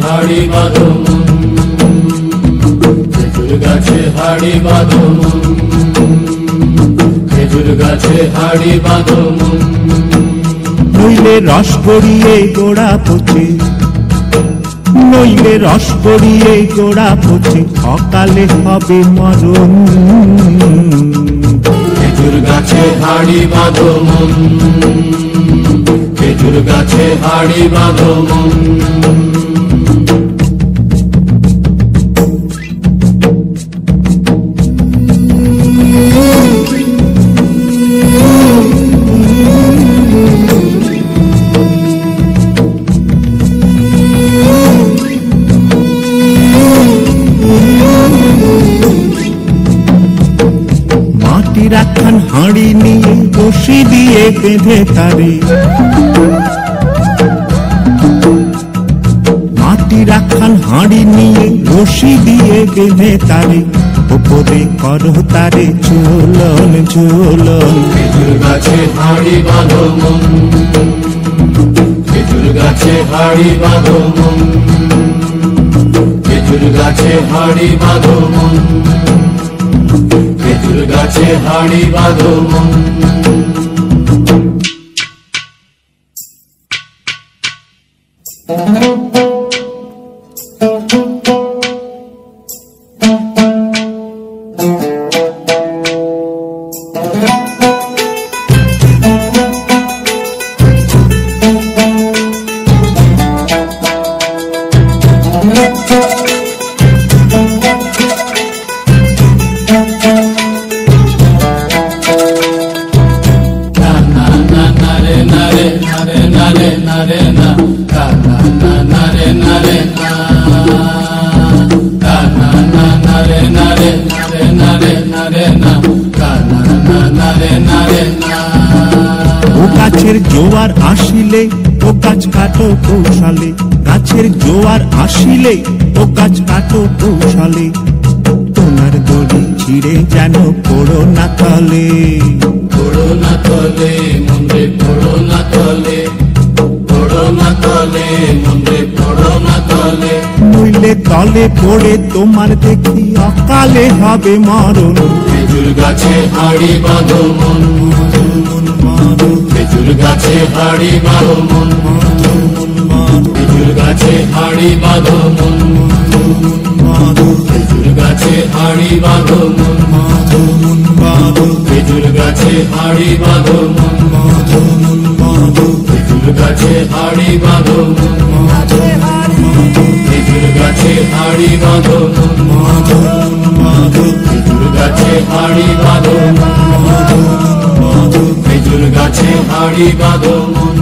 হাড়ি বাঁধো মন, খেজুর গাছে হাড়ি বাঁধো মন, খেজুর গাছে হাড়ি বাঁধো মন। নইলে রস গড়িয়ে গোড়া পচে, নইলে রস গড়িয়ে গোড়া পচে, অকালে হবে মরণ। খেজুর গাছে হাড়ি বাঁধো মন, খেজুর গাছে হাড়ি বাঁধো মন। মাটির একখান হাঁড়ি নিয়ে রশি দিয়ে বেঁধে তারে, মাটির একখান হাঁড়ি নিয়ে রশি দিয়ে বেঁধে তারে, উপরে করো তারে ঝুলন ঝুলন। খেজুর গাছে হাড়ি বাঁধো মন, খেজুর গাছে হাড়ি বাঁধো মন, খেজুর গাছে হাড়ি বাঁধো মন, খেজুর গাছে হাড়ি বাঁধো মন। ও গাছের জোয়ার আসিলে ও গাছ কাটো কৌশলে, গাছের জোয়ার আসিলে ও গাছ কাটো কৌশলে, তোমার দড়ি ছিঁড়ে যেন পড়ো না তলে। পড়ো না তলে মন্দিরে, পড়ো না তলে, পড়ো না তলে মন্দিরে, পড়ো না তলে। নইলে তলে পড়ে তোমার দেখি অকালে হবে মরণ। খেজুর গাছে হাড়ি বাঁধো মন, খেজুর গাছে হাড়ি বাঁধো মন, খেজুর গাছে হাড়ি বাঁধো মন, খেজুর গাছে হাড়ি বাঁধো মন, খেজুর গাছে হাড়ি বাঁধো মন, খেজুর গাছে হাড়ি বাঁধো মন, খেজুর গাছে হাড়ি বাঁধো মন, খেজুর গাছে হাড়ি বাঁধো মন, খেজুর গাছে হাড়ি বাঁধো মন।